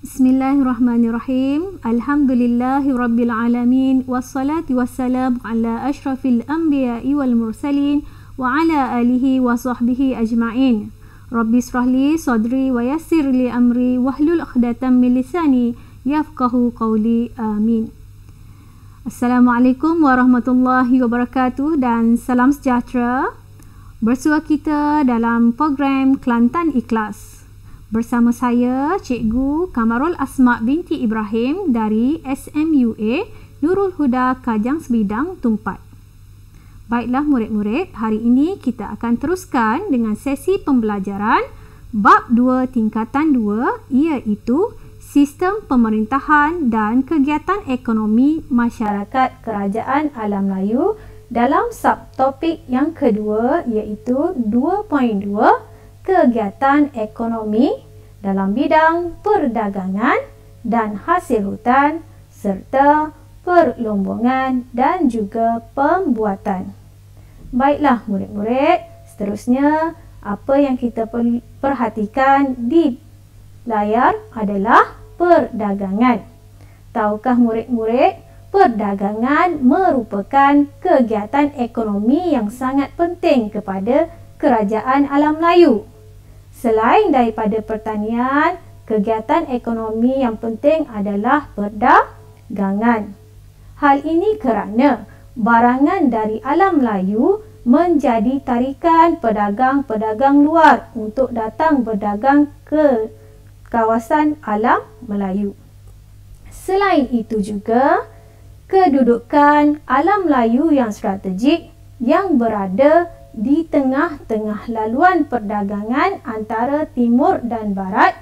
Bismillahirrahmanirrahim. Alhamdulillahirabbil alamin wassalatu wassalamu ala asyrafil anbiya'i wal mursalin wa ala alihi wa sahbihi ajma'in. Rabbi israhli sadri wa yassir li amri wahlul 'uqdatam min lisani yafqahu qawli. Amin. Assalamualaikum warahmatullahi wabarakatuh dan salam sejahtera. Bersua kita dalam program Kelantan Ikhlas. Bersama saya, Cikgu Kamarul Asma binti Ibrahim dari SMUA Nurul Huda Kajang Sebidang Tumpat. Baiklah murid-murid, hari ini kita akan teruskan dengan sesi pembelajaran Bab 2 Tingkatan 2 iaitu Sistem Pemerintahan dan Kegiatan Ekonomi Masyarakat Kerajaan Alam Melayu dalam subtopik yang kedua iaitu 2.2 Kegiatan ekonomi dalam bidang perdagangan dan hasil hutan serta perlombongan dan juga pembuatan. Baiklah murid-murid, seterusnya apa yang kita perhatikan di layar adalah perdagangan. Tahukah murid-murid, perdagangan merupakan kegiatan ekonomi yang sangat penting kepada Kerajaan Alam Melayu. Selain daripada pertanian, kegiatan ekonomi yang penting adalah perdagangan. Hal ini kerana barangan dari alam Melayu menjadi tarikan pedagang-pedagang luar untuk datang berdagang ke kawasan alam Melayu. Selain itu juga, kedudukan alam Melayu yang strategik yang berada di tengah-tengah laluan perdagangan antara timur dan barat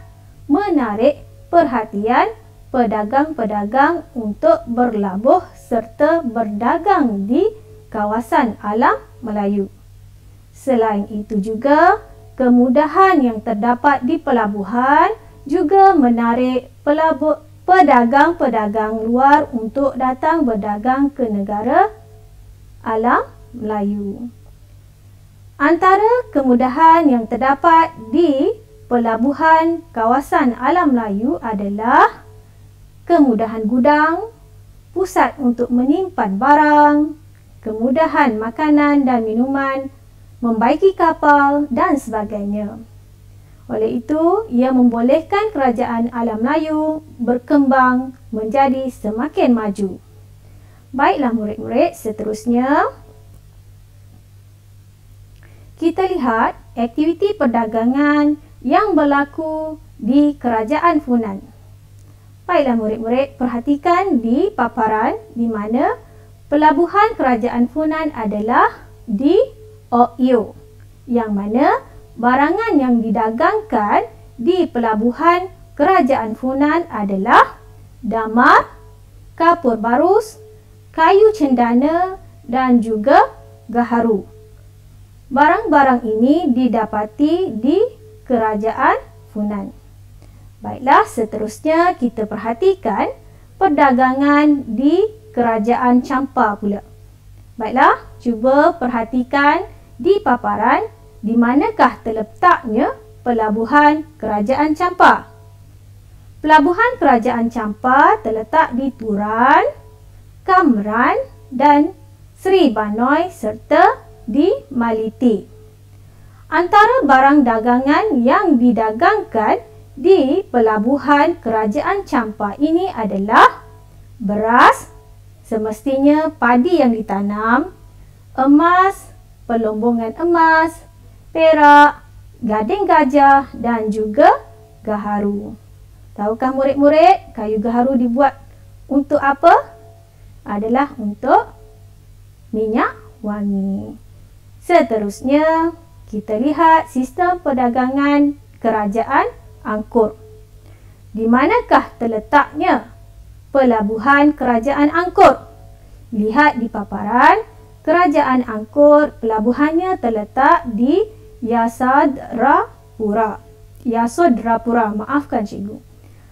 menarik perhatian pedagang-pedagang untuk berlabuh serta berdagang di kawasan alam Melayu. Selain itu juga, kemudahan yang terdapat di pelabuhan juga menarik pedagang-pedagang luar untuk datang berdagang ke negara alam Melayu. Antara kemudahan yang terdapat di pelabuhan kawasan alam Melayu adalah kemudahan gudang, pusat untuk menyimpan barang, kemudahan makanan dan minuman, membaiki kapal dan sebagainya. Oleh itu, ia membolehkan kerajaan alam Melayu berkembang menjadi semakin maju. Baiklah murid-murid, seterusnya kita lihat aktiviti perdagangan yang berlaku di Kerajaan Funan. Baiklah murid-murid, perhatikan di paparan di mana pelabuhan Kerajaan Funan adalah di Okyo, yang mana barangan yang didagangkan di pelabuhan Kerajaan Funan adalah damar, kapur barus, kayu cendana dan juga gaharu. Barang-barang ini didapati di Kerajaan Funan. Baiklah, seterusnya kita perhatikan perdagangan di Kerajaan Champa pula. Baiklah, cuba perhatikan di paparan di manakah terletaknya pelabuhan Kerajaan Champa. Pelabuhan Kerajaan Champa terletak di Turan, Kamran dan Sri Banoi serta di Maliti. Antara barang dagangan yang didagangkan di pelabuhan Kerajaan Champa ini adalah beras, semestinya padi yang ditanam, emas, perlombongan emas, perak, gading gajah dan juga gaharu. Tahukah murid-murid, kayu gaharu dibuat untuk apa? Adalah untuk minyak wangi. Seterusnya, kita lihat sistem perdagangan Kerajaan Angkor. Di manakah terletaknya pelabuhan Kerajaan Angkor? Lihat di paparan, Kerajaan Angkor pelabuhannya terletak di Yasadrapura. Yasodharapura, maafkan cikgu.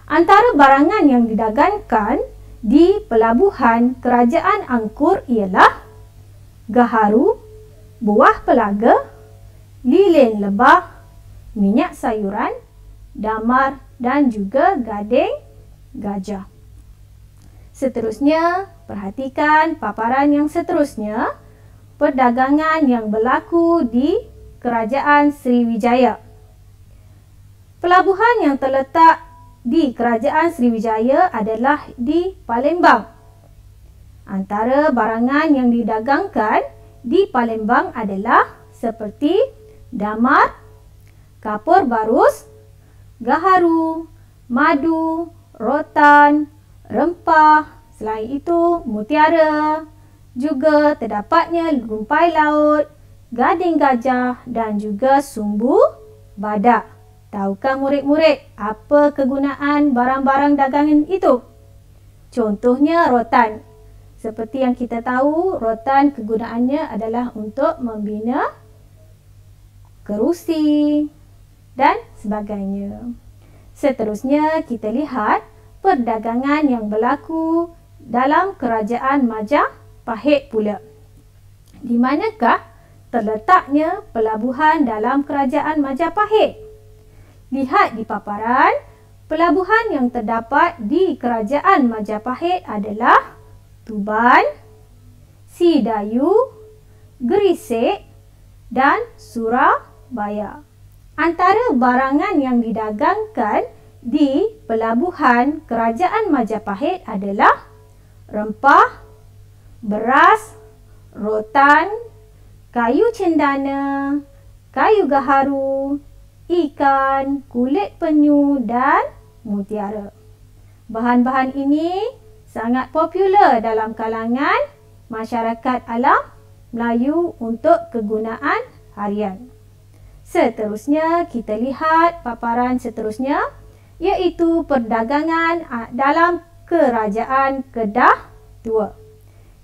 Antara barangan yang didagangkan di pelabuhan Kerajaan Angkor ialah gaharu, buah pelaga, lilin lebah, minyak sayuran, damar dan juga gading gajah. Seterusnya, perhatikan paparan yang seterusnya, perdagangan yang berlaku di Kerajaan Sriwijaya. Pelabuhan yang terletak di Kerajaan Sriwijaya adalah di Palembang. Antara barangan yang didagangkan di Palembang adalah seperti damar, kapur barus, gaharu, madu, rotan, rempah, selain itu mutiara, juga terdapatnya rumpai laut, gading gajah dan juga sumbu badak. Tahukah murid-murid apa kegunaan barang-barang dagangan itu? Contohnya rotan. Seperti yang kita tahu, rotan kegunaannya adalah untuk membina kerusi dan sebagainya. Seterusnya kita lihat perdagangan yang berlaku dalam Kerajaan Majapahit pula. Di manakah terletaknya pelabuhan dalam Kerajaan Majapahit? Lihat di paparan, pelabuhan yang terdapat di Kerajaan Majapahit adalah Tuban, Sidayu, Gerisik dan Surabaya. Antara barangan yang didagangkan di pelabuhan Kerajaan Majapahit adalah rempah, beras, rotan, kayu cendana, kayu gaharu, ikan, kulit penyu dan mutiara. Bahan-bahan ini sangat popular dalam kalangan masyarakat alam Melayu untuk kegunaan harian. Seterusnya kita lihat paparan seterusnya, iaitu perdagangan dalam Kerajaan Kedah Tua.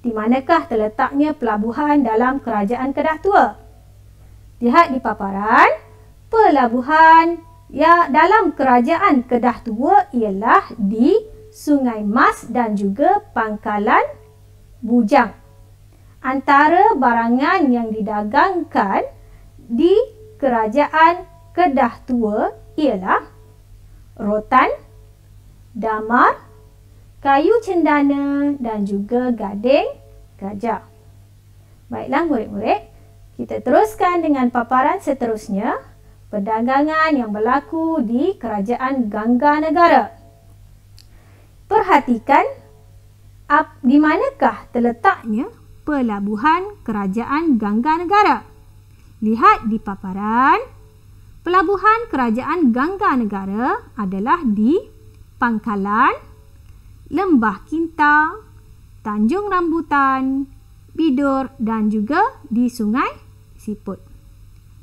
Di manakah terletaknya pelabuhan dalam Kerajaan Kedah Tua? Lihat di paparan, pelabuhan dalam Kerajaan Kedah Tua ialah di Sungai Mas dan juga Pangkalan Bujang. Antara barangan yang didagangkan di Kerajaan Kedah Tua ialah rotan, damar, kayu cendana dan juga gading gajah. Baiklah murid-murid, kita teruskan dengan paparan seterusnya, perdagangan yang berlaku di Kerajaan Gangganegara. Perhatikan di manakah terletaknya pelabuhan Kerajaan Gangganegara. Lihat di paparan, pelabuhan Kerajaan Gangganegara adalah di Pangkalan, Lembah Kinta, Tanjung Rambutan, Bidur dan juga di Sungai Siput.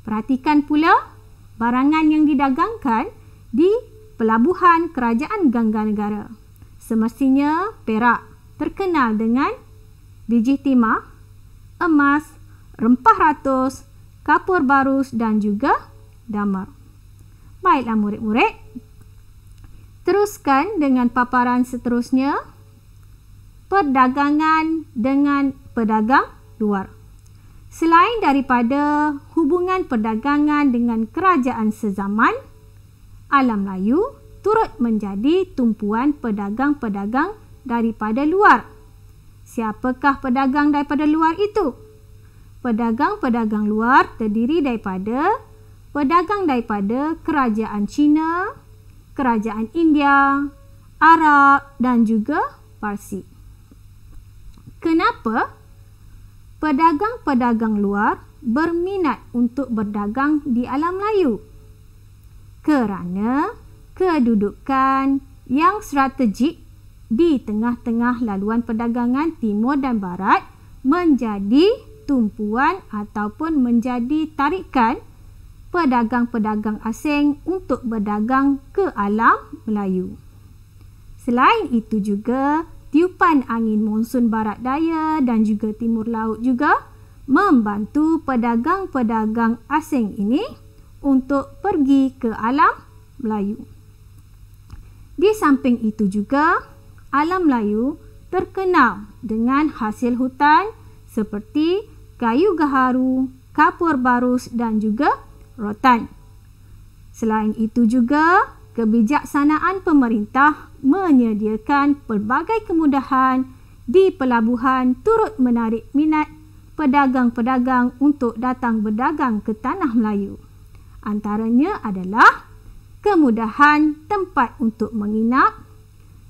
Perhatikan pula barangan yang didagangkan di pelabuhan Kerajaan Gangganegara. Semestinya perak terkenal dengan biji timah, emas, rempah ratus, kapur barus dan juga damar. Baiklah murid-murid, teruskan dengan paparan seterusnya, perdagangan dengan pedagang luar. Selain daripada hubungan perdagangan dengan kerajaan sezaman, alam Melayu turut menjadi tumpuan pedagang-pedagang daripada luar. Siapakah pedagang daripada luar itu? Pedagang-pedagang luar terdiri daripada pedagang daripada kerajaan Cina, kerajaan India, Arab dan juga Parsi. Kenapa pedagang-pedagang luar berminat untuk berdagang di alam Melayu? Kerana kedudukan yang strategik di tengah-tengah laluan perdagangan timur dan barat menjadi tumpuan ataupun menjadi tarikan pedagang-pedagang asing untuk berdagang ke alam Melayu. Selain itu juga, tiupan angin monsun barat daya dan juga timur laut juga membantu pedagang-pedagang asing ini untuk pergi ke alam Melayu. Di samping itu juga, alam Melayu terkenal dengan hasil hutan seperti kayu gaharu, kapur barus dan juga rotan. Selain itu juga, kebijaksanaan pemerintah menyediakan pelbagai kemudahan di pelabuhan turut menarik minat pedagang-pedagang untuk datang berdagang ke tanah Melayu. Antaranya adalah kemudahan tempat untuk menginap,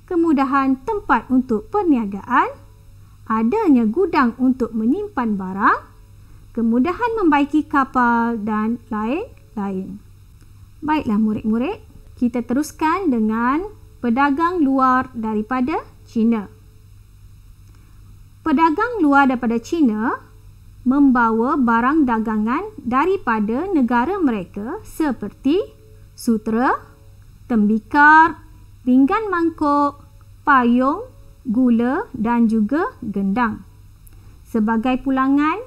kemudahan tempat untuk perniagaan, adanya gudang untuk menyimpan barang, kemudahan membaiki kapal dan lain-lain. Baiklah murid-murid, kita teruskan dengan pedagang luar daripada China. Pedagang luar daripada China membawa barang dagangan daripada negara mereka seperti sutera, tembikar, pinggan mangkuk, payung, gula dan juga gendang. Sebagai pulangan,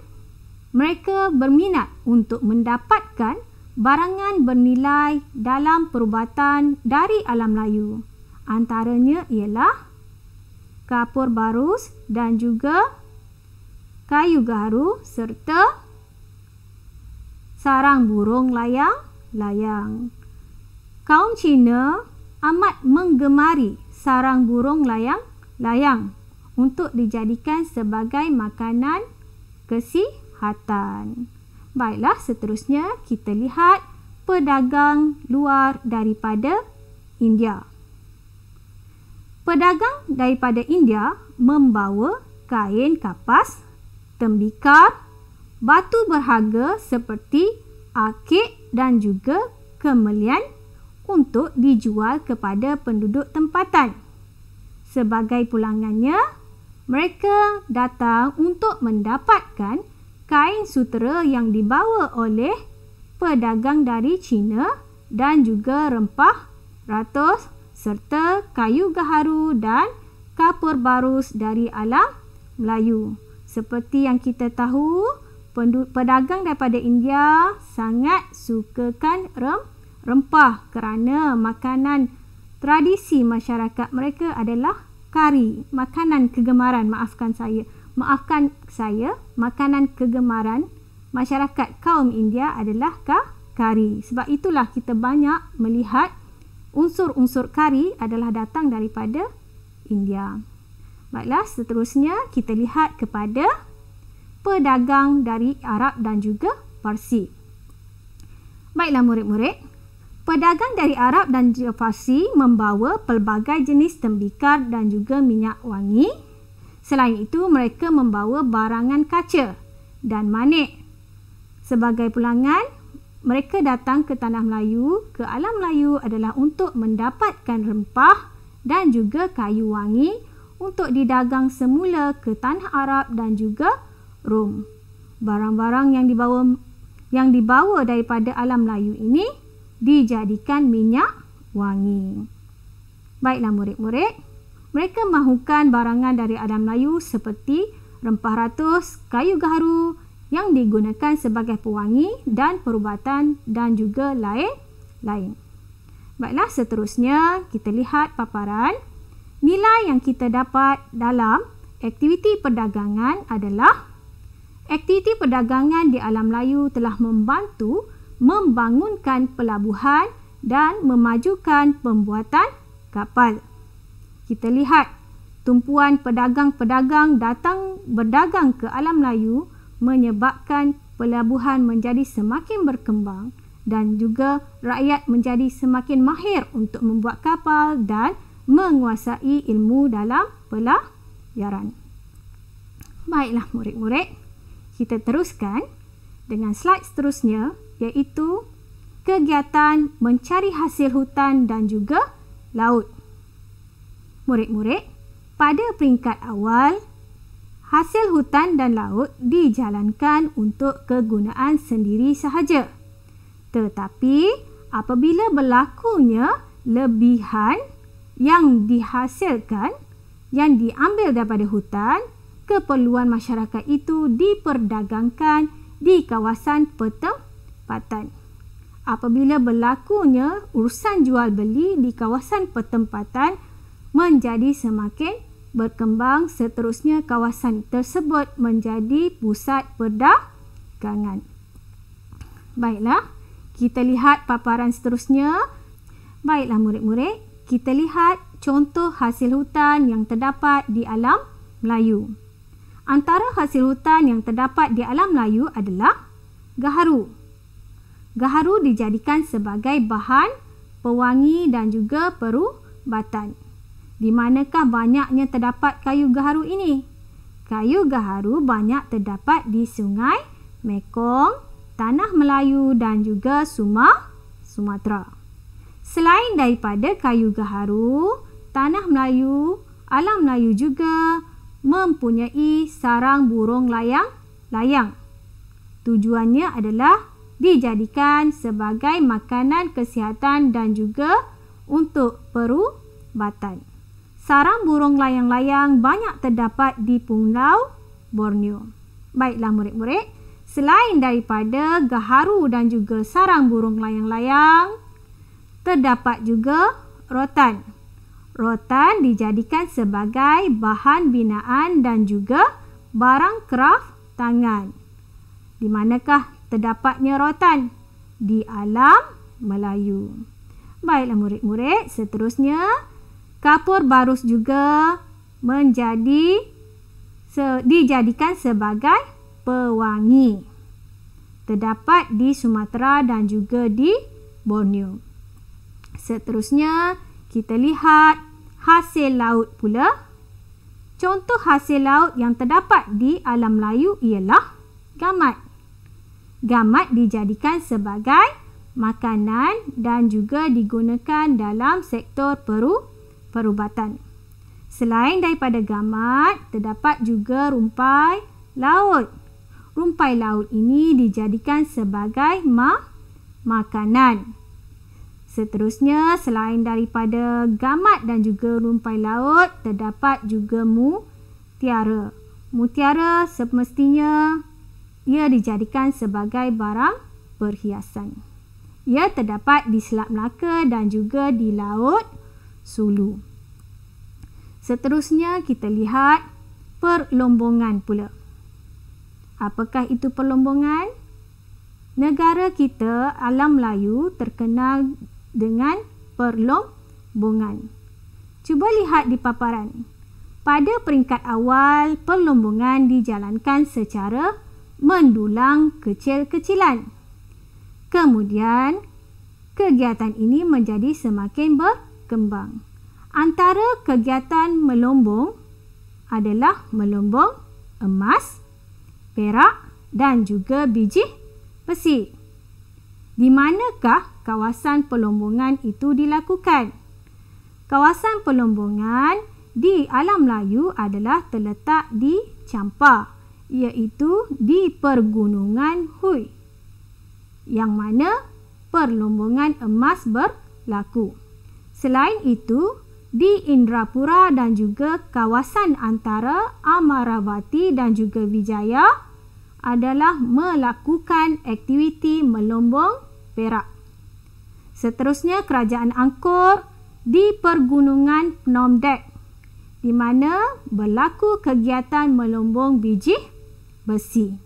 mereka berminat untuk mendapatkan barangan bernilai dalam perubatan dari alam Melayu. Antaranya ialah kapur barus dan juga kayu gaharu serta sarang burung layang-layang. Kaum Cina amat menggemari sarang burung layang-layang untuk dijadikan sebagai makanan kesihatan. Baiklah, seterusnya kita lihat pedagang luar daripada India. Pedagang daripada India membawa kain kapas, tembikar, batu berharga seperti akik dan juga kemelian untuk dijual kepada penduduk tempatan. Sebagai pulangannya, mereka datang untuk mendapatkan kain sutera yang dibawa oleh pedagang dari China dan juga rempah ratus serta kayu gaharu dan kapur barus dari alam Melayu. Seperti yang kita tahu, pedagang daripada India sangat sukakan rempah kerana makanan tradisi masyarakat mereka adalah kari, makanan kegemaran, maafkan saya, makanan kegemaran masyarakat kaum India adalah kari. Sebab itulah kita banyak melihat unsur-unsur kari adalah datang daripada India. Baiklah, seterusnya kita lihat kepada pedagang dari Arab dan juga Parsi. Baiklah murid-murid, pedagang dari Arab dan juga Parsi membawa pelbagai jenis tembikar dan juga minyak wangi. Selain itu, mereka membawa barangan kaca dan manik. Sebagai pulangan, mereka datang ke tanah Melayu, ke alam Melayu adalah untuk mendapatkan rempah dan juga kayu wangi untuk didagang semula ke tanah Arab dan juga Rom. Barang-barang yang dibawa daripada alam Melayu ini dijadikan minyak wangi. Baiklah murid-murid, mereka mahukan barangan dari alam Melayu seperti rempah ratus, kayu gaharu yang digunakan sebagai pewangi dan perubatan dan juga lain-lain. Baiklah, seterusnya kita lihat paparan. Nilai yang kita dapat dalam aktiviti perdagangan adalah aktiviti perdagangan di alam Melayu telah membantu membangunkan pelabuhan dan memajukan pembuatan kapal. Kita lihat tumpuan pedagang-pedagang datang berdagang ke alam Melayu menyebabkan pelabuhan menjadi semakin berkembang dan juga rakyat menjadi semakin mahir untuk membuat kapal dan menguasai ilmu dalam pelayaran. Baiklah murid-murid, kita teruskan dengan slide seterusnya, iaitu kegiatan mencari hasil hutan dan juga laut. Murid-murid, pada peringkat awal, hasil hutan dan laut dijalankan untuk kegunaan sendiri sahaja. Tetapi apabila berlakunya lebihan yang dihasilkan, yang diambil daripada hutan, keperluan masyarakat itu diperdagangkan di kawasan pertempatan. apabila berlakunya urusan jual beli di kawasan pertempatan menjadi semakin berkembang, seterusnya kawasan tersebut menjadi pusat perdagangan. Baiklah, kita lihat paparan seterusnya. Baiklah murid-murid, kita lihat contoh hasil hutan yang terdapat di alam Melayu. Antara hasil hutan yang terdapat di alam Melayu adalah gaharu. Gaharu dijadikan sebagai bahan pewangi dan juga perubatan. Di manakah banyaknya terdapat kayu gaharu ini? Kayu gaharu banyak terdapat di Sungai Mekong, Tanah Melayu dan juga Sumatera. Selain daripada kayu gaharu, Tanah Melayu, alam Melayu juga mempunyai sarang burung layang-layang. Tujuannya adalah dijadikan sebagai makanan kesihatan dan juga untuk perubatan. Sarang burung layang-layang banyak terdapat di Pulau Borneo. Baiklah murid-murid, selain daripada gaharu dan juga sarang burung layang-layang, terdapat juga rotan. Rotan dijadikan sebagai bahan binaan dan juga barang kraft tangan. Di manakah terdapatnya rotan? Di alam Melayu. Baiklah murid-murid, seterusnya kapur barus juga dijadikan sebagai pewangi. Terdapat di Sumatera dan juga di Borneo. Seterusnya kita lihat hasil laut pula. Contoh hasil laut yang terdapat di alam Melayu ialah gamat. Gamat dijadikan sebagai makanan dan juga digunakan dalam sektor perubatan. Selain daripada gamat, terdapat juga rumpai laut. Rumpai laut ini dijadikan sebagai makanan. Seterusnya, selain daripada gamat dan juga rumpai laut, terdapat juga mutiara. Mutiara semestinya ia dijadikan sebagai barang perhiasan. Ia terdapat di Selat Melaka dan juga di Laut Sulu. Seterusnya kita lihat perlombongan pula. Apakah itu perlombongan? Negara kita, alam Melayu, terkenal dengan perlombongan. Cuba lihat di paparan. Pada peringkat awal, perlombongan dijalankan secara mendulang kecil-kecilan. Kemudian, kegiatan ini menjadi semakin berkembang. Antara kegiatan melombong adalah melombong emas, perak dan juga biji besi. Di manakah kawasan perlombongan itu dilakukan? Kawasan perlombongan di alam Melayu adalah terletak di Champa, iaitu di Pergunungan Hui, yang mana perlombongan emas berlaku. Selain itu, di Indrapura dan juga kawasan antara Amaravati dan juga Vijaya adalah melakukan aktiviti melombong perak. Seterusnya, Kerajaan Angkor di Pergunungan Phnom Dek, di mana berlaku kegiatan melombong biji besi.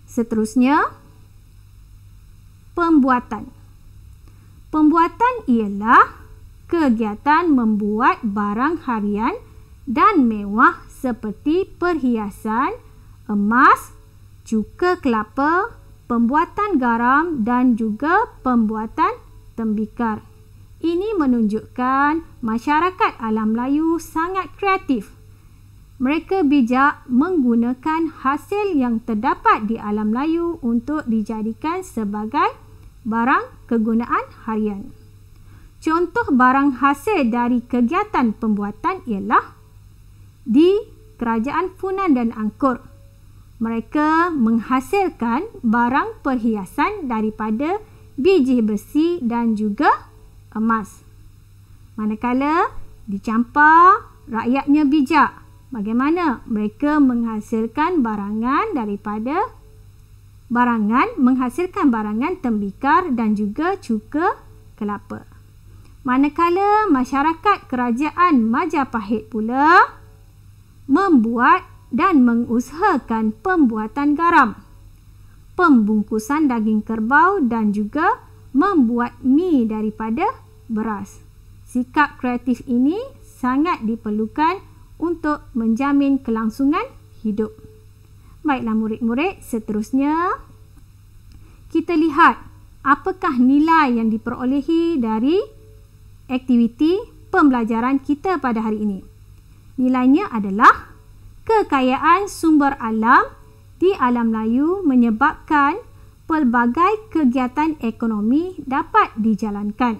Seterusnya, pembuatan. Pembuatan ialah kegiatan membuat barang harian dan mewah seperti perhiasan, emas, cuka kelapa, pembuatan garam dan juga pembuatan tembikar. Ini menunjukkan masyarakat alam Melayu sangat kreatif. Mereka bijak menggunakan hasil yang terdapat di alam Melayu untuk dijadikan sebagai barang kegunaan harian. Contoh barang hasil dari kegiatan pembuatan ialah di Kerajaan Funan dan Angkor. Mereka menghasilkan barang perhiasan daripada biji besi dan juga emas. Manakala di Champa, rakyatnya bijak. Bagaimana mereka menghasilkan barangan daripada Barangan menghasilkan barangan tembikar dan juga cuka kelapa. Manakala masyarakat kerajaan Majapahit pula membuat dan mengusahakan pembuatan garam, pembungkusan daging kerbau dan juga membuat mi daripada beras. Sikap kreatif ini sangat diperlukan untuk menjamin kelangsungan hidup. Baiklah murid-murid, seterusnya kita lihat apakah nilai yang diperolehi dari aktiviti pembelajaran kita pada hari ini. Nilainya adalah kekayaan sumber alam di alam Melayu menyebabkan pelbagai kegiatan ekonomi dapat dijalankan.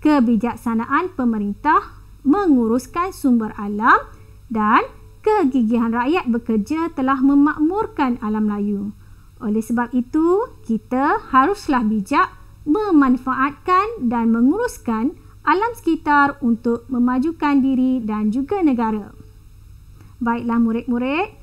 Kebijaksanaan pemerintah menguruskan sumber alam dan kegigihan rakyat bekerja telah memakmurkan alam Melayu. Oleh sebab itu, kita haruslah bijak memanfaatkan dan menguruskan alam sekitar untuk memajukan diri dan juga negara. Baiklah murid-murid,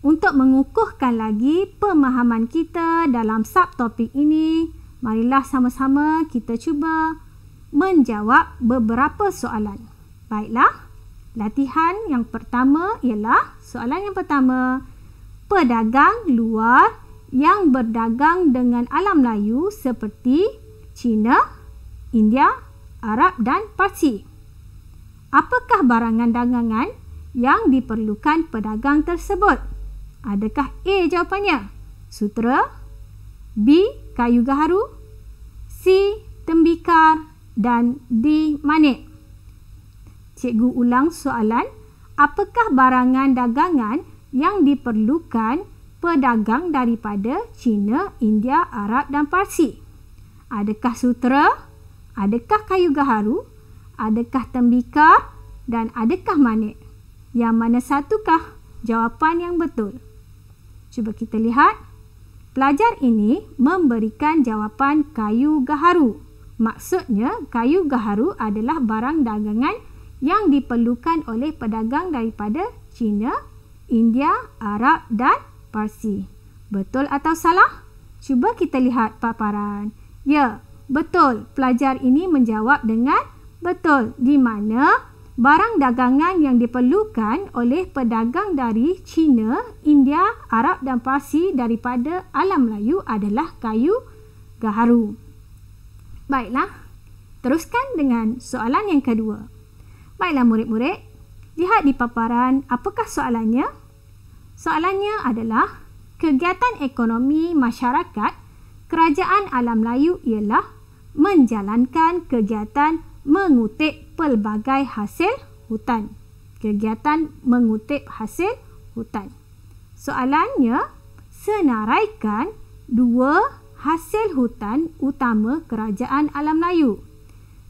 untuk mengukuhkan lagi pemahaman kita dalam subtopik ini, marilah sama-sama kita cuba menjawab beberapa soalan. Baiklah, latihan yang pertama ialah soalan yang pertama. Pedagang luar yang berdagang dengan alam Melayu seperti China, India, Arab dan Parsi. Apakah barangan dagangan yang diperlukan pedagang tersebut? Adakah A jawapannya? Sutera, B kayu gaharu, C tembikar dan D manik. Cikgu ulang soalan. Apakah barangan dagangan yang diperlukan pedagang daripada China, India, Arab dan Parsi? Adakah sutera? Adakah kayu gaharu? Adakah tembikar? Dan adakah manik? Yang mana satukah jawapan yang betul? Cuba kita lihat. Pelajar ini memberikan jawapan kayu gaharu. Maksudnya, kayu gaharu adalah barang dagangan yang diperlukan oleh pedagang daripada China, India, Arab dan Parsi. Betul atau salah? Cuba kita lihat paparan. Ya, betul. Pelajar ini menjawab dengan betul, di mana barang dagangan yang diperlukan oleh pedagang dari China, India, Arab dan Parsi daripada alam Melayu adalah kayu gaharu. Baiklah, teruskan dengan soalan yang kedua. Baiklah murid-murid, lihat di paparan apakah soalannya? Soalannya adalah kegiatan ekonomi masyarakat kerajaan alam Melayu ialah menjalankan kegiatan mengutip pelbagai hasil hutan. Kegiatan mengutip hasil hutan. Soalannya, senaraikan dua hasil hutan utama kerajaan alam Melayu.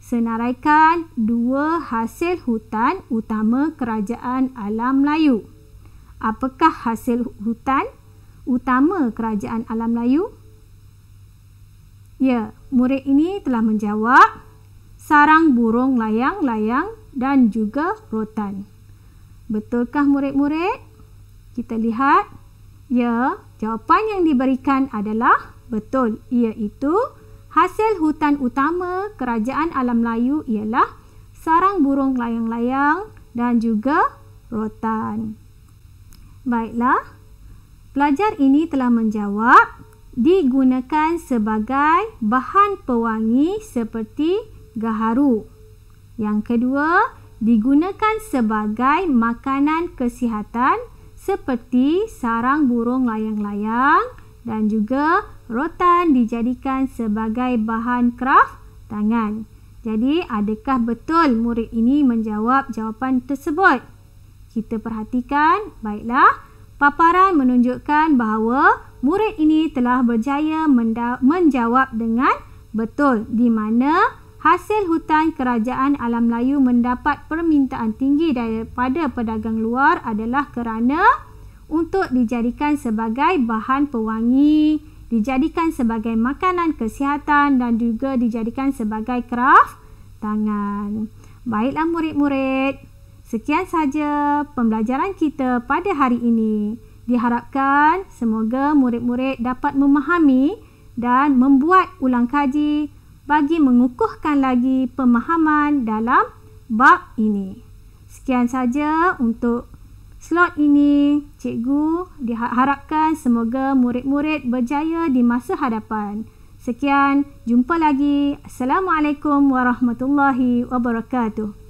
Senaraikan dua hasil hutan utama kerajaan alam Melayu. Apakah hasil hutan utama kerajaan alam Melayu? Ya, murid ini telah menjawab sarang burung layang-layang dan juga rotan. Betulkah murid-murid? Kita lihat. Ya, jawapan yang diberikan adalah betul, iaitu hasil hutan utama kerajaan alam Melayu ialah sarang burung layang-layang dan juga rotan. Baiklah, pelajar ini telah menjawab digunakan sebagai bahan pewangi seperti gaharu. Yang kedua, digunakan sebagai makanan kesihatan seperti sarang burung layang-layang dan juga rotan dijadikan sebagai bahan kraft tangan. Jadi, adakah betul murid ini menjawab jawapan tersebut? Kita perhatikan. Baiklah, paparan menunjukkan bahawa murid ini telah berjaya menjawab dengan betul, di mana hasil hutan kerajaan alam Melayu mendapat permintaan tinggi daripada pedagang luar adalah kerana untuk dijadikan sebagai bahan pewangi, dijadikan sebagai makanan kesihatan dan juga dijadikan sebagai kraft tangan. Baiklah murid-murid, sekian saja pembelajaran kita pada hari ini. Diharapkan semoga murid-murid dapat memahami dan membuat ulang kaji bagi mengukuhkan lagi pemahaman dalam bab ini. Sekian saja untuk slot ini. Cikgu diharapkan semoga murid-murid berjaya di masa hadapan. Sekian, jumpa lagi. Assalamualaikum warahmatullahi wabarakatuh.